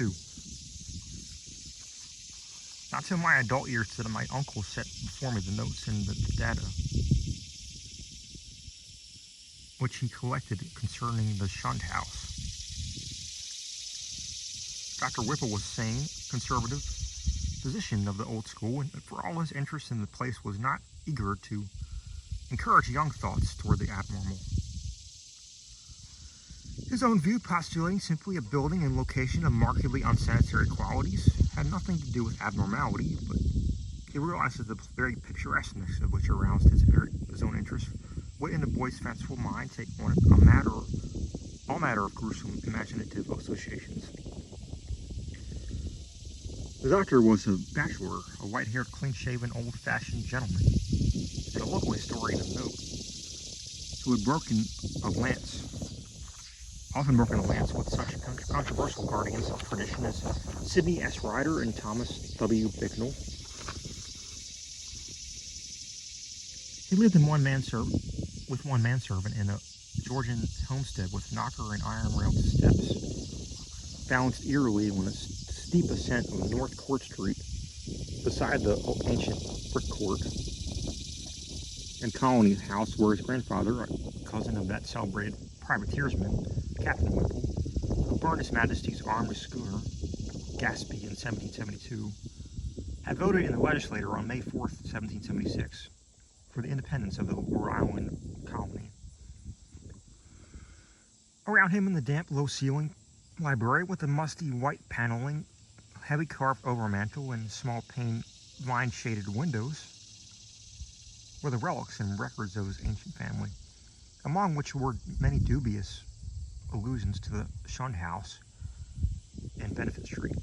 too. Not till my adult years did my uncle set before me the notes and the data which he collected concerning the Shunned House. Dr. Whipple was sane, conservative, physician of the old school, and for all his interest in the place was not eager to encourage young thoughts toward the abnormal. His own view, postulating simply a building and location of markedly unsanitary qualities, had nothing to do with abnormality, but he realized that the very picturesqueness of which aroused his own interest would, in the boy's fanciful mind, take on all matter of gruesome imaginative associations. The doctor was a bachelor, a white-haired, clean-shaven, old-fashioned gentleman, and a local historian of note, who had often broken a lance with such controversial guardians of tradition as Sidney S. Ryder and Thomas W. Bicknell. He lived with one manservant in a Georgian homestead with knocker and iron-railed steps, balanced eerily on a steep ascent of North Court Street, beside the ancient brick court and colony house where his grandfather, a cousin of that celebrated privateersman, Captain Whipple, who burned His Majesty's armed schooner, Gaspee, in 1772, had voted in the legislature on May 4th, 1776, for the independence of the Rhode Island colony. Around him in the damp, low-ceilinged library with the musty white paneling, heavy carved overmantel, and small pane vine-shaded windows were the relics and records of his ancient family, among which were many dubious allusions to the Shunned House and Benefit Street.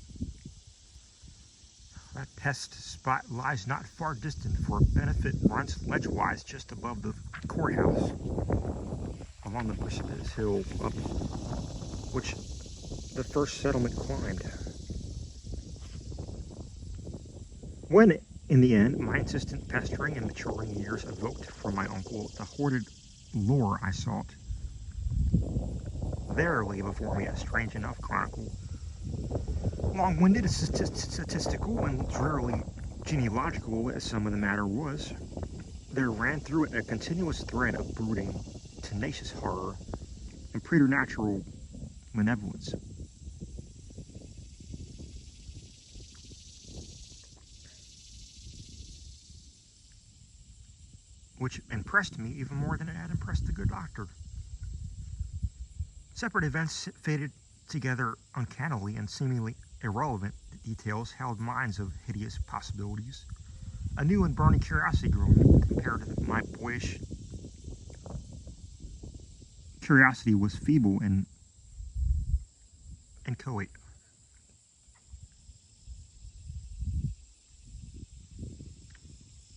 That pest spot lies not far distant, for Benefit runs ledgewise just above the courthouse, along the precipitous hill up which the first settlement climbed. When, in the end, my insistent pestering and maturing years evoked from my uncle the hoarded lore I sought, there lay before me a strange enough chronicle, long-winded, statistical, and drearily genealogical as some of the matter was. There ran through it a continuous thread of brooding, tenacious horror, and preternatural malevolence. Which impressed me even more than it had impressed the good doctor. Separate events faded together uncannily, and seemingly irrelevant details held minds of hideous possibilities. A new and burning curiosity grew in me, compared to my boyish curiosity was feeble and inchoate.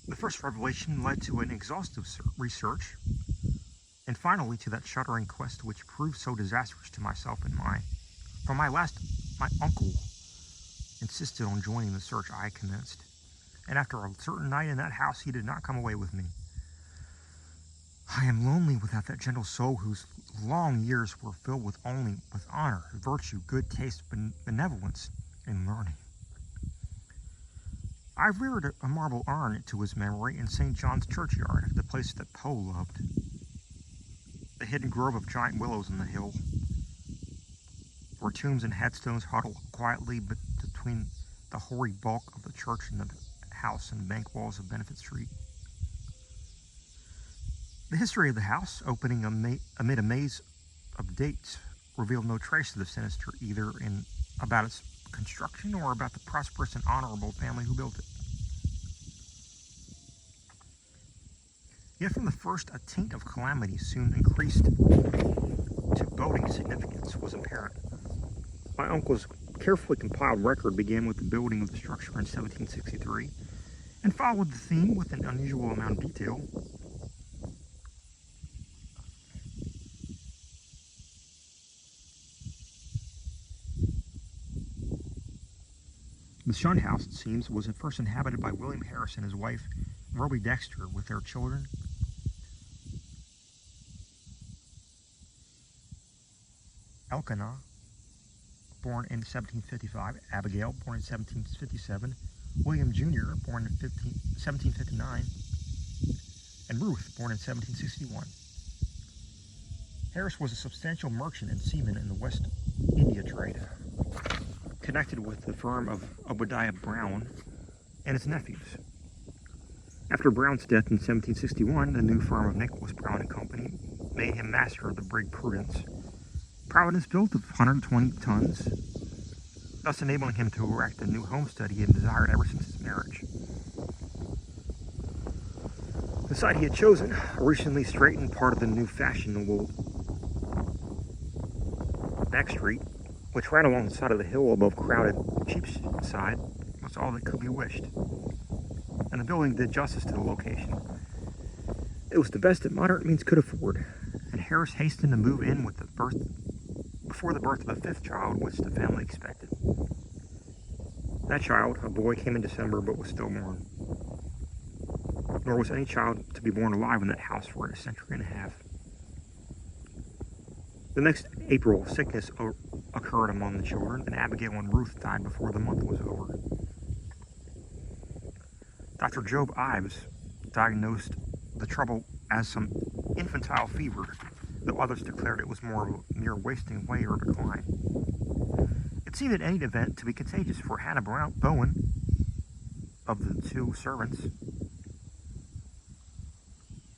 The first revelation led to an exhaustive research, and finally to that shuddering quest which proved so disastrous to myself and mine. For my uncle insisted on joining the search I commenced, and after a certain night in that house he did not come away with me. I am lonely without that gentle soul whose long years were filled with only with honor, virtue, good taste, benevolence, and learning. I reared a marble urn to his memory in St. John's churchyard, the place that Poe loved. The hidden grove of giant willows on the hill, where tombs and headstones huddle quietly between the hoary bulk of the church and the house and bank walls of Benefit Street. The history of the house, opening amid a maze of dates, revealed no trace of the sinister either about its construction or about the prosperous and honorable family who built it. Yet from the first, a taint of calamity soon increased to boding significance was apparent. My uncle's carefully compiled record began with the building of the structure in 1763 and followed the theme with an unusual amount of detail. The Shunned House, it seems, was at first inhabited by William Harris and his wife, Roby Dexter, with their children, Elkanah, born in 1755, Abigail, born in 1757, William Jr., born in 1759, and Ruth, born in 1761. Harris was a substantial merchant and seaman in the West India trade, connected with the firm of Obadiah Brown and his nephews. After Brown's death in 1761, the new firm of Nicholas Brown and Company made him master of the brig Prudence. Providence built of 120 tons, thus enabling him to erect the new homestead he had desired ever since his marriage. The site he had chosen, a recently straightened part of the new fashionable back street, which ran along the side of the hill above crowded Cheapside, was all that could be wished, and the building did justice to the location. It was the best that moderate means could afford, and Harris hastened to move in with before the birth of the fifth child, which the family expected. That child, a boy, came in December but was stillborn. Nor was any child to be born alive in that house for a century and a half. The next April, sickness occurred among the children, and Abigail and Ruth died before the month was over. Dr. Job Ives diagnosed the trouble as some infantile fever, though others declared it was more of a mere wasting away or decline. It seemed at any event to be contagious, for Hannah Bowen, of the two servants,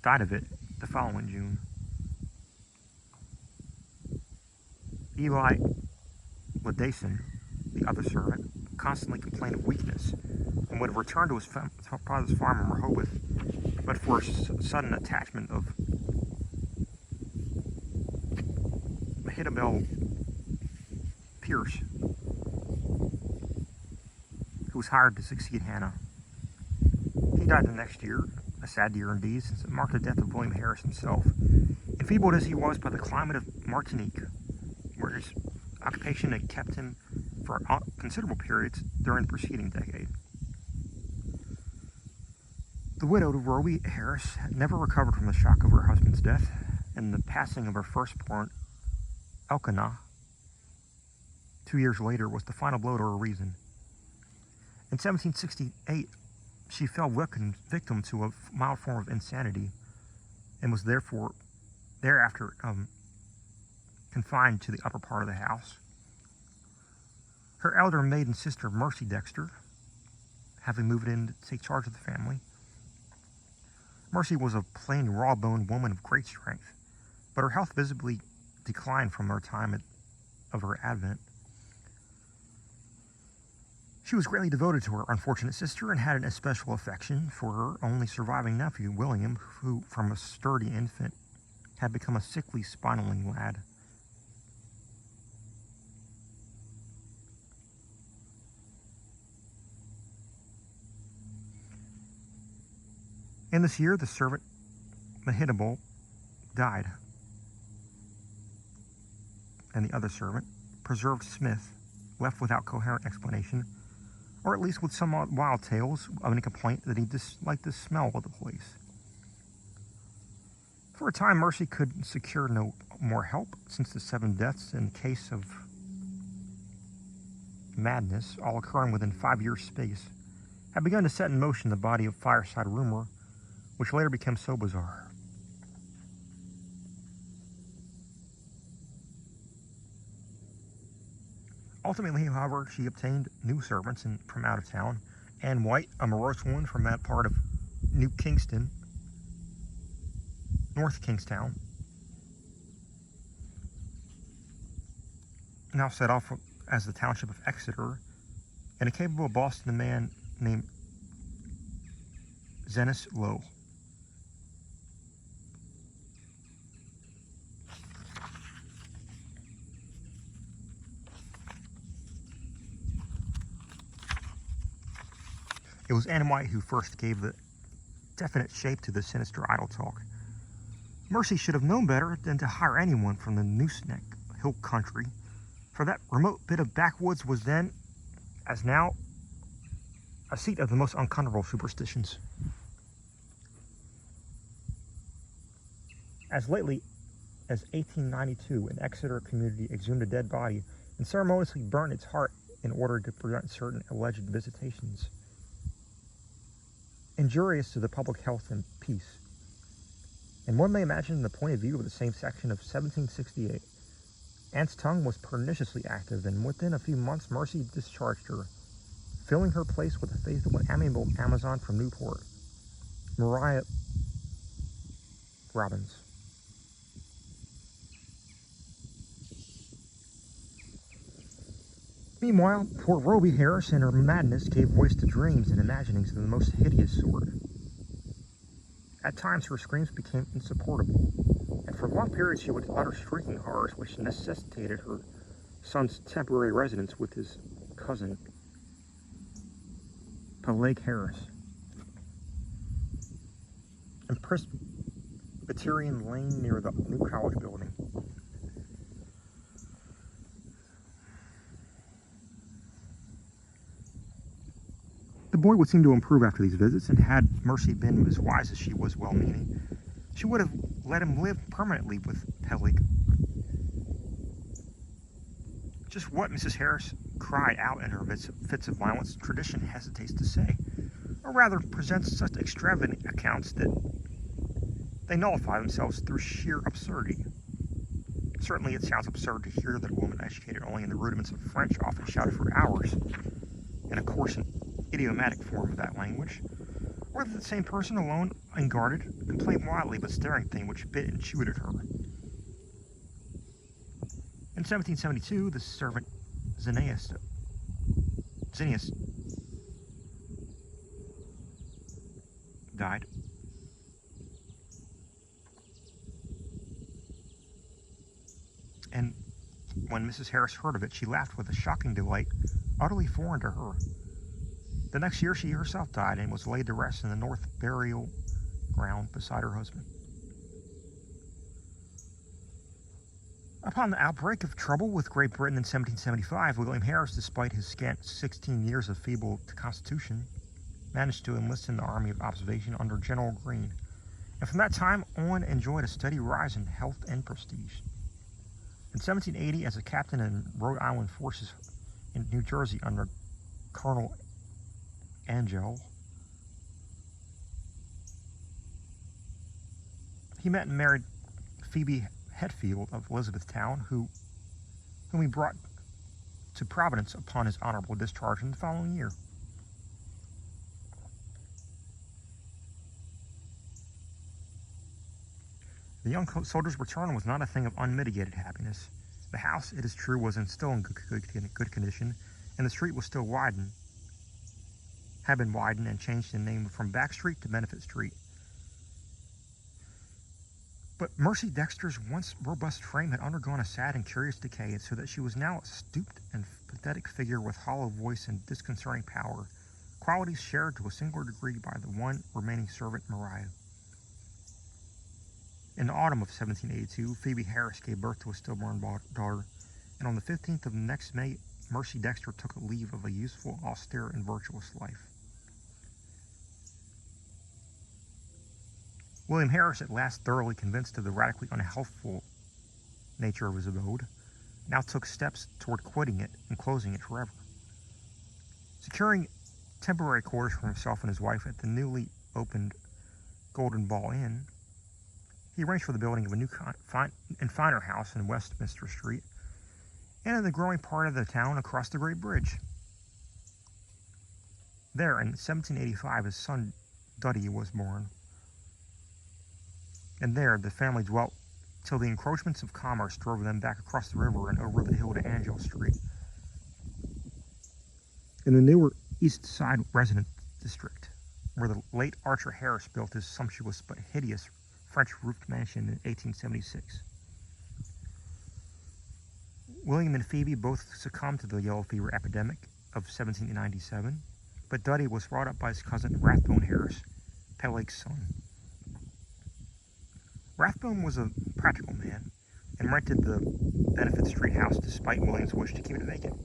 died of it the following June. Eli Ladason, the other servant, constantly complained of weakness and would have returned to his father's farm in Rehoboth, but for a sudden attachment of Ahithophel Pierce, who was hired to succeed Hannah. He died the next year, a sad year indeed, since it marked the death of William Harris himself, enfeebled as he was by the climate of Martinique, where his occupation had kept him for considerable periods during the preceding decade. The widowed Roby Harris had never recovered from the shock of her husband's death, and the passing of her firstborn, Elkanah, 2 years later, was the final blow to her reason. In 1768, she fell victim to a mild form of insanity, and was thereafter confined to the upper part of the house. Her elder maiden sister, Mercy Dexter, having moved in to take charge of the family. Mercy was a plain, raw-boned woman of great strength, but her health visibly declined from her time of her advent. She was greatly devoted to her unfortunate sister and had an especial affection for her only surviving nephew, William, who, from a sturdy infant, had become a sickly, spinaling lad. In this year, the servant Mehitabel died, and the other servant, Preserved Smith, left without coherent explanation, or at least with some wild tales of any complaint that he disliked the smell of the place. For a time, Mercy could secure no more help, since the 7 deaths in case of madness, all occurring within 5 years' space, had begun to set in motion the body of fireside rumor, which later became so bizarre. Ultimately, however, she obtained new servants from out of town. Ann White, a morose woman from that part of New Kingston, North Kingstown, now set off as the township of Exeter, and a capable Boston man named Zenas Lowe. It was Ann White who first gave the definite shape to the sinister idle talk. Mercy should have known better than to hire anyone from the Nooseneck Hill country, for that remote bit of backwoods was then, as now, a seat of the most uncomfortable superstitions. As lately as 1892, an Exeter community exhumed a dead body and ceremoniously burnt its heart in order to prevent certain alleged visitations, injurious to the public health and peace. And one may imagine the point of view of the same section of 1768. Anne's tongue was perniciously active, and within a few months Mercy discharged her, filling her place with a faithful and amiable Amazon from Newport, Maria Robbins. Meanwhile, poor Roby Harris in her madness gave voice to dreams and imaginings of the most hideous sort. At times her screams became insupportable, and for long periods she would utter shrieking horrors which necessitated her son's temporary residence with his cousin, Peleg Harris, in Presbyterian Lane near the new college building. The boy would seem to improve after these visits, and had Mercy been as wise as she was well-meaning, she would have let him live permanently with Peleg. Just what Mrs. Harris cried out in her fits of violence, tradition hesitates to say, or rather presents such extravagant accounts that they nullify themselves through sheer absurdity. Certainly it sounds absurd to hear that a woman educated only in the rudiments of French often shouted for hours in a coarse and idiomatic form of that language, or that the same person alone, unguarded, complained wildly but staring thing which bit and chewed at her. In 1772, the servant Zinnias died. And when Mrs. Harris heard of it, she laughed with a shocking delight, utterly foreign to her. The next year she herself died and was laid to rest in the North Burial Ground beside her husband. Upon the outbreak of trouble with Great Britain in 1775, William Harris, despite his scant 16 years of feeble constitution, managed to enlist in the Army of Observation under General Greene, and from that time on enjoyed a steady rise in health and prestige. In 1780, as a captain in Rhode Island forces in New Jersey under Colonel Angell, he met and married Phoebe Hetfield of Elizabethtown, whom he brought to Providence upon his honorable discharge in the following year. The young soldier's return was not a thing of unmitigated happiness. The house, it is true, was still in good condition, and the street was still had been widened and changed in name from Back Street to Benefit Street. But Mercy Dexter's once robust frame had undergone a sad and curious decay, so that she was now a stooped and pathetic figure with hollow voice and disconcerting power, qualities shared to a singular degree by the one remaining servant, Maria. In the autumn of 1782, Phoebe Harris gave birth to a stillborn daughter, and on the 15th of next May, Mercy Dexter took leave of a useful, austere, and virtuous life. William Harris, at last thoroughly convinced of the radically unhealthful nature of his abode, now took steps toward quitting it and closing it forever. Securing temporary quarters for himself and his wife at the newly opened Golden Ball Inn, he arranged for the building of a new and finer house in Westminster Street and in the growing part of the town across the Great Bridge. There, in 1785, his son Duddy was born, and there the family dwelt till the encroachments of commerce drove them back across the river and over the hill to Angell Street, in the newer East Side residence district, where the late Archer Harris built his sumptuous but hideous French-roofed mansion in 1876. William and Phoebe both succumbed to the yellow fever epidemic of 1797, but Duddy was brought up by his cousin Rathbone Harris, Peleg's son. Rathbone was a practical man and rented the Benefit Street house despite William's wish to keep it vacant.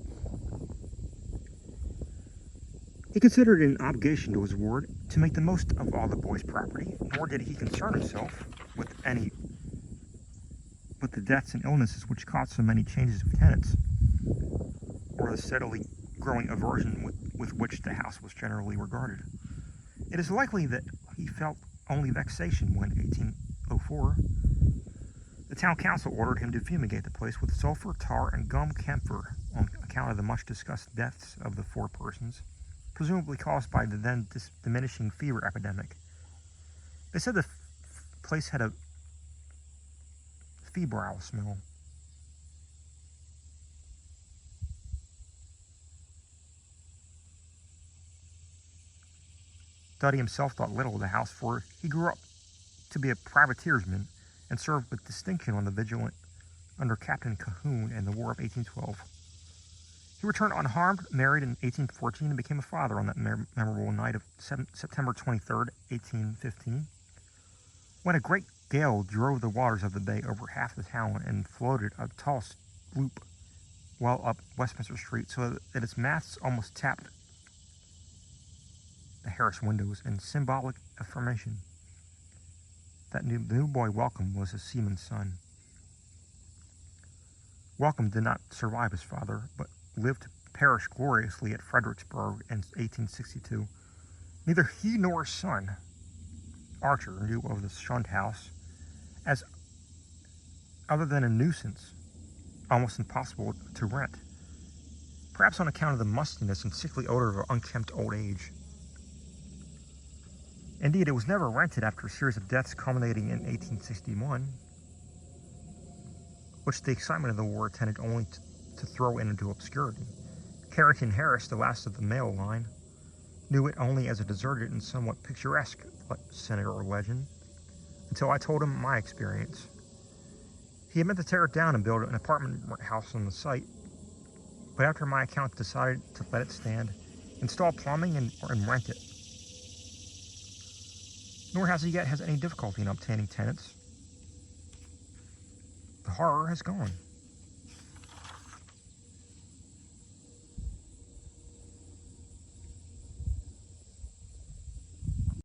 He considered it an obligation to his ward to make the most of all the boy's property, nor did he concern himself with the deaths and illnesses which caused so many changes of tenants. nor the steadily growing aversion with which the house was generally regarded. It is likely that he felt only vexation when, 1804, the town council ordered him to fumigate the place with sulfur, tar, and gum camphor on account of the much-discussed deaths of the 4 persons, presumably caused by the then diminishing fever epidemic. They said the place had a febrile smell. Duddy himself thought little of the house, for he grew up to be a privateersman and served with distinction on the Vigilant under Captain Cahoon in the War of 1812. He returned unharmed, married in 1814, and became a father on that memorable night of September 23rd, 1815, when a great gale drove the waters of the bay over half the town and floated a tall sloop well up Westminster Street so that its masts almost tapped the Harris windows in symbolic affirmation that the new boy Welcome was a seaman's son. Welcome did not survive his father, but lived to perish gloriously at Fredericksburg in 1862. Neither he nor his son, Archer, knew of the Shunned House as other than a nuisance, almost impossible to rent, perhaps on account of the mustiness and sickly odor of unkempt old age. Indeed, it was never rented after a series of deaths culminating in 1861, which the excitement of the war tended only to throw into obscurity. Carrington Harris, the last of the male line, knew it only as a deserted and somewhat picturesque senator legend, until I told him my experience. He had meant to tear it down and build an apartment house on the site, but after my account decided to let it stand, install plumbing, and rent it. Nor has he yet any difficulty in obtaining tenants. The horror has gone.